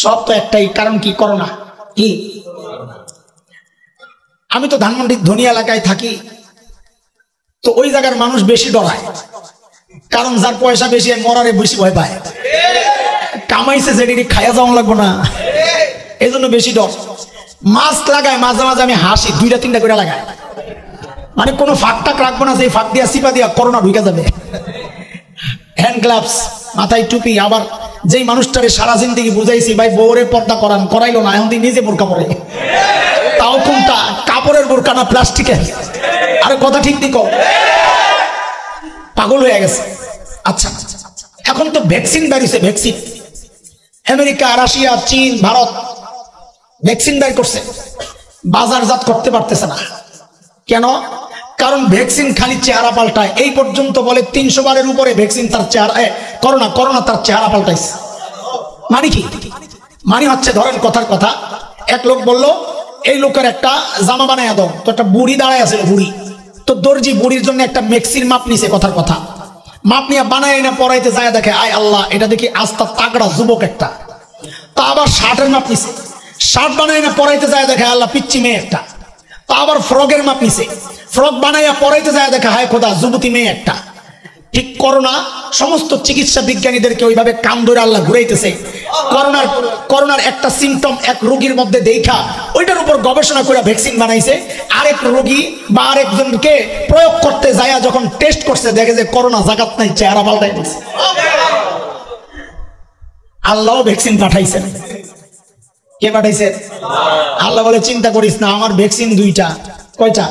সব তো একটাই কারণ, কি? করোনা। কি? আমি তো ধানমন্ডির ধনী এলাকায় থাকি, তো ওই জায়গার মানুষ বেশি ডরায়, কারণ যার পয়সা বেশি মরারে বেশি ভয় পায়। কামাইছে যেটি খাইয়া যাওয়া লাগবো না, এই জন্য বেশি ডর। মাস্ক লাগায়, মাঝে মাঝে আমি হাসি, 2-3টা করে লাগায়, মানে কোনো ফাঁক টাক রাখবো না, যে ফাঁক দিয়া চিপা দিয়া করোনা ঢুকে যাবে। হ্যান্ড গ্লাভস, মাথায় টুপি। আবার যেই মানুষটারে সারা জিন্দেগি বুঝাইছি ভাই বউরে পর্দা করান, করাইলো না, এখন নিজে বোরকা পরে, তাও কোনটা? কাপড়ের বোরকা না প্লাস্টিকের? আরে কথা ঠিক দিক, পাগল হয়ে গেছে। আচ্ছা, এখন তো ভ্যাকসিন বেরিয়েছে, ভ্যাকসিন। আমেরিকা, রাশিয়া, চীন, ভারত ভ্যাকসিন বের করছে, বাজারজাত করতে পারতেছে না। কেন? কারণ ভ্যাকসিন খালি চেহারা পাল্টায়। এই পর্যন্ত বলে 300 বারের উপরে ভ্যাকসিন তার চেহারা, করোনা তার চেহারা পাল্টাইছে। মানে কি? মানে হচ্ছে, ধরেন কথার কথা, এক লোক বলল এই লোকের একটা জামা বানায় দাও, তো একটা বুড়ি দাঁড়ায় আছে, বুড়ি তো দর্জি বুড়ির জন্য একটা মেক্সির মাপ নিছে, কথার কথা, মাপ নিয়ে বানায় না পরাইতে যায়, দেখে আয় আল্লাহ, এটা দেখি আস্তা তাগড়া যুবক একটা। তা আবার শার্টের মাপ নিছে, শার্ট বানায় না পরাইতে যায়, দেখে আল্লাহ পিচ্চি মেয়ে একটা। তা আবার ফ্রকের মাপ নিছে, ফ্রক বানাইয়া পরাইতে যায়, দেখে হায় খোদা যুবতী মেয়ে একটা। ঠিক করোনা সমস্ত চিকিৎসা বিজ্ঞানীদেরকে ওইভাবে কান ধরে আল্লাহ ঘুরাইতেছে। করোনার একটা সিমটম এক রোগীর মধ্যে দেখা ওইটার উপর গবেষণা করে ভ্যাকসিন বানাইছে। আরেক রোগী বা আরেকজনকে প্রয়োগ করতে যায়, যখন টেস্ট করছে দেখে যে করোনা জাগাত নাই, চেহারা পাল্টাই দিচ্ছে। আল্লাহ ভ্যাকসিন পাঠাইছেন। কে পাঠাইছে? আল্লাহ বলে চিন্তা করিস না, আমার ভ্যাকসিন 2টা। কয়টা?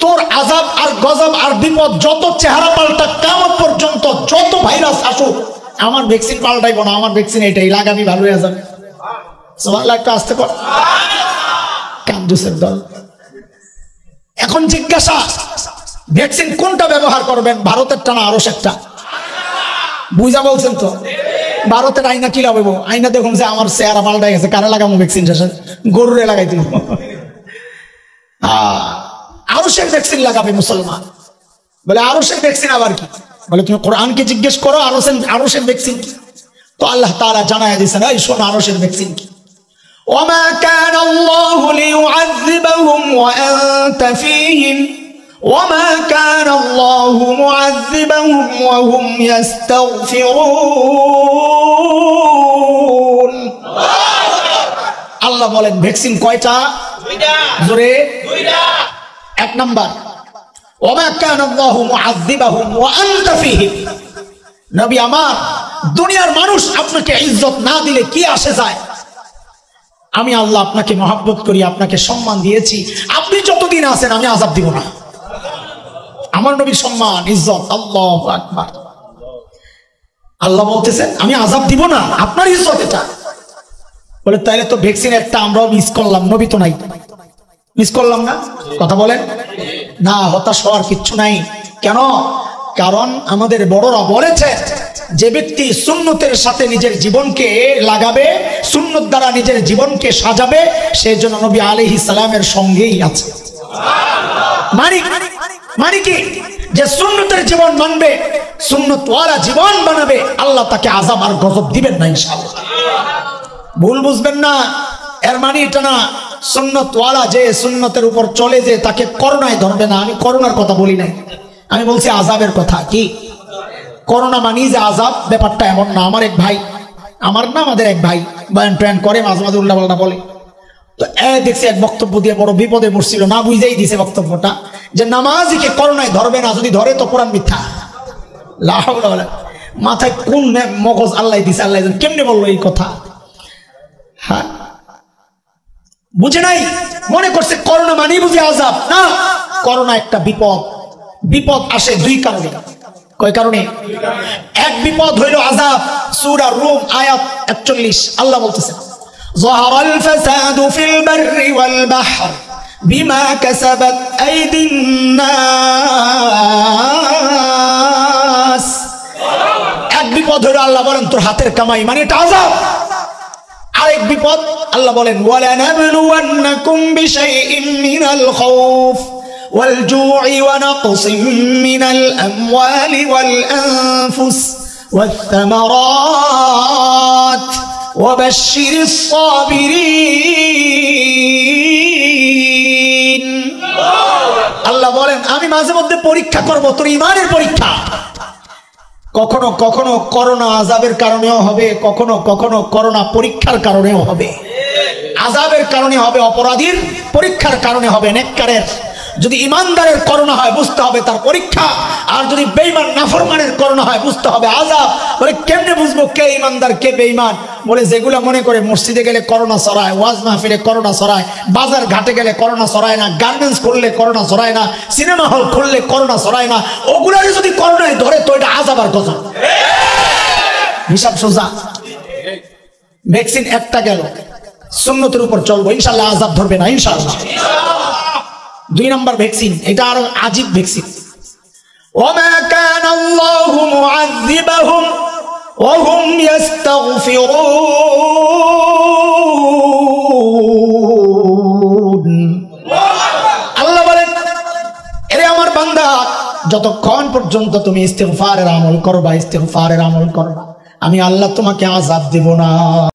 তোর আযাব আর গজব আর বিপদ যত চেহারা পাল্টা কিয়ামত পর্যন্ত, যত ভাইরাস আসুক, আমার ভ্যাকসিন পাল্টাইবো না। আমার ভ্যাকসিন এটাই, লাগাবি ভালো হয়ে যাবে। সুবহানাল্লাহ, একটু আসতে কর, কান্দুসের দল। এখন জিজ্ঞাসা, ভ্যাকসিন কোনটা ব্যবহার করবেন? ভারতেরটা না আরশেরটা? বুঝা বলছেন তো? ভারতের আইনা কি লাগাবো? আইনা দেখুন যে আমার চেহারা পাল্টাই গেছে, কারে লাগাবো ভ্যাকসিন? গরুরে লাগাই দিব। আরশের ভ্যাকসিন লাগাবে মুসলমান। বলে আরশের ভ্যাকসিন আবার কি? বলে তুমি কোরআনকে জিজ্ঞেস করো আরশের ভ্যাকসিন কি। তো আল্লাহ তাআলা জানায় দিয়েছেন, এই শোনো আরশের ভ্যাকসিন কি। ওমা কানা আল্লাহু লিয়ুআযযিবাহুম ওয়া আনতা ফীহিম ওমা কানা আল্লাহু মুআযযিবাহুম ওয়া হুম ইস্তাগফিরুন। আল্লাহ বলেন ভ্যাকসিন কয়টা? 2টা। জোরে 2টা। এক নাম্বার, ওমা কানা আল্লাহু মুআযযিবাহুম ওয়া আনতা ফীহিম। নবী আমার, দুনিয়ার মানুষ আপনাকে ইজ্জত না দিলে কি আসে যায়? আমি আল্লাহ আপনাকে মহব্বত করি, আপনাকে সম্মান দিয়েছি, আপনি যতদিন আছেন আমি আযাব দিব না। আমার নবীর সম্মান, ইজ্জত। আল্লাহু আকবার। আল্লাহ বলতেছেন আমি আযাব দিব না, আপনার ইজ্জত এটা। বলে তাইলে তো ভ্যাকসিন একটা আমরাও মিস করলাম, নবী তো নাই, মিস করলাম না? কথা বলেন না, হতাশ হওয়ার কিচ্ছু নাই। কেন? কারণ আমাদের বড়রা বলেছে, যে ব্যক্তি সুন্নতের সাথে নিজের জীবনকে লাগাবে, সুন্নত দ্বারা নিজের জীবনকে সাজাবে, সেই জন্য নবী আলাইহিস সালামের সঙ্গেই আছে। মানে কি? যে সুন্নতের জীবন মানবে, সুন্নতওয়ালা জীবন বানাবে, আল্লাহ তাকে আযাব আর গজব দিবেন না ইনশাআল্লাহ। ভুল বুঝবেন না, এর মানে এটা না সুন্নতওয়ালা যে সুন্নতের উপর চলে যে তাকে করোনায় ধরবে না। আমি করোনার কথা বলি নাই, আমি বলছি আযাবের কথা। কি? করোনা মানি যে আযাব, ব্যাপারটা এমন না। আমার এক ভাই, আমার না আমাদের এক ভাই বয়ান টয়ান করে, মাঝে মাঝে উল্টাপাল্টা বলে। তো দেখছি এক বক্তব্য দিয়ে বড় বিপদে পড়ছিল, না বুঝেই দিছে বক্তব্যটা, যে নামাজিকে করোনায় ধরবে না, যদি ধরে তো কোরআন মিথ্যা। লা হাওলা ওয়ালা, মাথায় কোন মগজ আল্লাহ দিছে, আল্লাহ কেমনে বললো এই কথা? হ্যাঁ, বুঝে নাই, মনে করছে করোনা মানি বুঝে আযাব। না, করোনা একটা বিপদ। বিপদ আসে 2 কারণে। কয় কারণে? এক বিপদ হইল আযাব। সূরা রুম আয়াত 41 আল্লাহ বলতেছেন, যাহারাল ফাসাদু ফিল বাররি ওয়াল বাহর বিমা কাসাবাত আইদিন নাস। এক বিপদ হইল আল্লাহ বলেন তোর হাতের কামাই, মানে এটা আযাব। আরেক বিপদ আল্লাহ বলেন, ওয়ালা নাবলুওয়ান্নাকুম বিশাইইম মিনাল খাউফ والجوع ونقص من الأموال والأنفس والثمرات ওয়াবাশশিরিস সাবিরিন। আল্লাহ বলেন আমি মাঝে মধ্যে পরীক্ষা করব, তোর ঈমানের পরীক্ষা। কখনো কখনো করোনা আযাবের কারণেও হবে, কখনো কখনো করোনা পরীক্ষার কারণেও হবে। আযাবের কারণে হবে, অপরাধীর পরীক্ষার কারণে হবে। নেককারের যদি ইমানদারের করোনা হয় বুঝতে হবে তার পরীক্ষা, আর যদি বেঈমান নাফরমানের করোনা হয় বুঝতে হবে আযাব। বলে কেমনে বুঝবো কে ইমানদার কে বেঈমান? বলে যেগুলা মনে করে মসজিদে গেলে করোনা ছড়ায়, ওয়াজ মাহফিলে করোনা ছড়ায়, বাজার ঘাটে গেলে করোনা ছড়ায় না, গার্মেন্টস খুললে করোনা ছড়ায় না, সিনেমা হল খুললে করোনা ছড়ায় না, ওগুলারে যদি করোনায় ধরে তো এটা আযাব আর গজব। হিসাব সোজা। ভ্যাকসিন একটা গেল, সুন্নতের উপর চলবো, ইনশাআল্লাহ আযাব ধরবে না ইনশাআল্লাহ। 2 নম্বর ভ্যাকসিন, এটা আরো আজীব ভ্যাকসিন। ওয়ামা কানা আল্লাহু মুআযযিবাহুম ওয়া হুম ইস্তাগফিরুন। আল্লাহ বলেন এরে আমার বান্দা, যতক্ষণ পর্যন্ত তুমি ইস্তিগফারের আমল করবা, ইস্তিগফারের আমল করবা, আমি আল্লাহ তোমাকে আযাব দেব না।